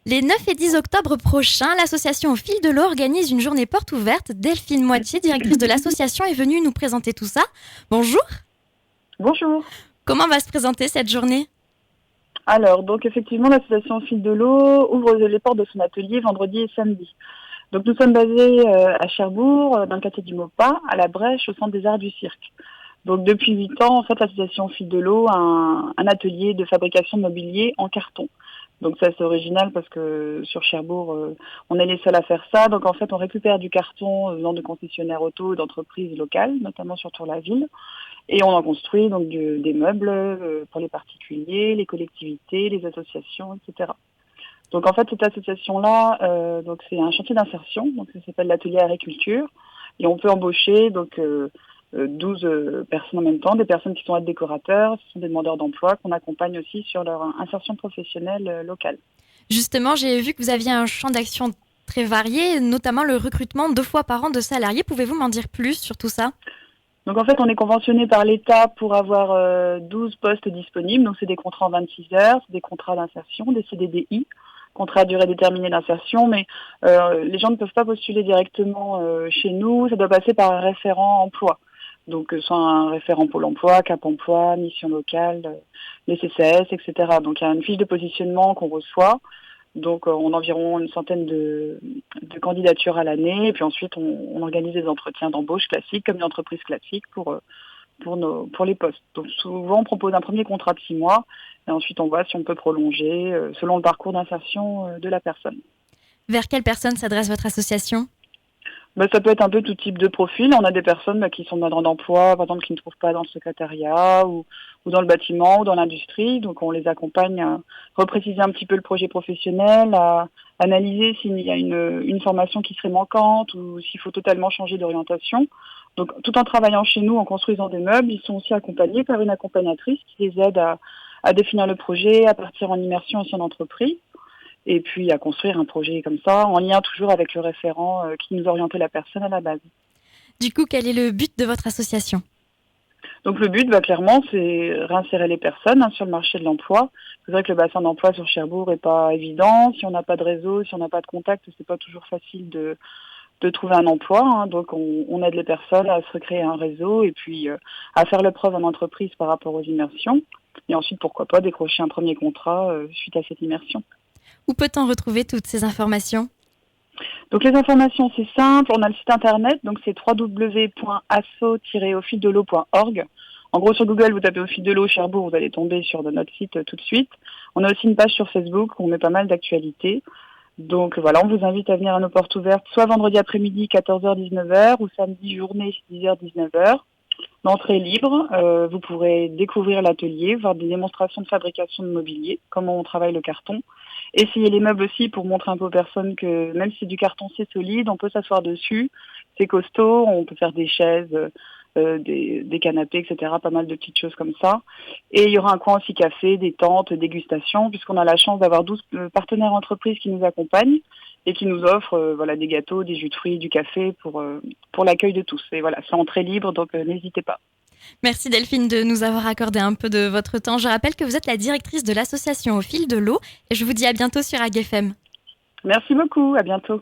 Les 9 et 10 octobre prochains, l'association Au Fil de l'eau organise une journée porte ouverte. Delphine Moitié, directrice de l'association, est venue nous présenter tout ça. Bonjour, Bonjour. comment va se présenter cette journée? Alors, donc effectivement, l'association Fil de l'eau ouvre les portes de son atelier vendredi et samedi. Donc nous sommes basés à Cherbourg, dans le quartier du Maupas, à la Brèche, au centre des arts du cirque. Donc depuis 8 ans, en fait, l'association Fil de l'eau a un atelier de fabrication de mobilier en carton. Donc ça c'est original parce que sur Cherbourg, on est les seuls à faire ça. Donc en fait, on récupère du carton venant de concessionnaires auto, d'entreprises locales, notamment sur la ville. Et on en construit donc des meubles pour les particuliers, les collectivités, les associations, etc. Donc en fait cette association-là, donc c'est un chantier d'insertion, donc ça s'appelle l'atelier agriculture, et on peut embaucher 12 personnes en même temps, des personnes qui sont aides décorateurs, ce sont des demandeurs d'emploi qu'on accompagne aussi sur leur insertion professionnelle locale. Justement, j'ai vu que vous aviez un champ d'action très varié, notamment le recrutement 2 fois par an de salariés. Pouvez-vous m'en dire plus sur tout ça? Donc en fait, on est conventionné par l'État pour avoir 12 postes disponibles. Donc c'est des contrats en 26 heures, c'est des contrats d'insertion, des CDDI, contrats à durée déterminée d'insertion. Mais les gens ne peuvent pas postuler directement chez nous. Ça doit passer par un référent emploi. Donc soit un référent Pôle emploi, Cap emploi, mission locale, les CCAS, etc. Donc il y a une fiche de positionnement qu'on reçoit. Donc on a environ une centaine de candidatures à l'année et puis ensuite on organise des entretiens d'embauche classiques comme une entreprise classique pour les postes. Donc souvent on propose un premier contrat de 6 mois et ensuite on voit si on peut prolonger selon le parcours d'insertion de la personne. Vers quelle personne s'adresse votre association? Ça peut être un peu tout type de profil. On a des personnes qui sont demandeurs d'emploi, par exemple qui ne trouvent pas dans le secrétariat ou dans le bâtiment ou dans l'industrie. Donc on les accompagne à repréciser un petit peu le projet professionnel, à analyser s'il y a une formation qui serait manquante ou s'il faut totalement changer d'orientation. Donc tout en travaillant chez nous, en construisant des meubles, ils sont aussi accompagnés par une accompagnatrice qui les aide à définir le projet, à partir en immersion aussi en entreprise et puis à construire un projet comme ça, en lien toujours avec le référent qui nous orientait la personne à la base. Du coup, quel est le but de votre association? Donc le but, clairement, c'est réinsérer les personnes sur le marché de l'emploi. C'est vrai que le bassin d'emploi sur Cherbourg est pas évident. Si on n'a pas de réseau, si on n'a pas de contact, c'est pas toujours facile de trouver un emploi. Donc on aide les personnes à se recréer un réseau et puis à faire le preuve en entreprise par rapport aux immersions. Et ensuite, pourquoi pas, décrocher un premier contrat suite à cette immersion. Où peut-on retrouver toutes ces informations? Donc les informations, c'est simple. On a le site internet, donc c'est www.asso-aufildel'eau.org. En gros, sur Google, vous tapez Au Fil de l'eau Cherbourg, vous allez tomber sur notre site tout de suite. On a aussi une page sur Facebook où on met pas mal d'actualités. Donc voilà, on vous invite à venir à nos portes ouvertes, soit vendredi après-midi 14h-19h ou samedi journée 10h-19h. L'entrée est libre, vous pourrez découvrir l'atelier, voir des démonstrations de fabrication de mobilier, comment on travaille le carton. Essayer les meubles aussi pour montrer un peu aux personnes que même si c'est du carton c'est solide, on peut s'asseoir dessus, c'est costaud, on peut faire des chaises, des canapés, etc. Pas mal de petites choses comme ça. Et il y aura un coin aussi café, détente, dégustation, puisqu'on a la chance d'avoir 12 partenaires entreprises qui nous accompagnent et qui nous offrent des gâteaux, des jus de fruits, du café pour l'accueil de tous. Et voilà, c'est entrée libre, donc n'hésitez pas. Merci Delphine de nous avoir accordé un peu de votre temps. Je rappelle que vous êtes la directrice de l'association Au Fil de l'eau et je vous dis à bientôt sur AgFM. Merci beaucoup, à bientôt.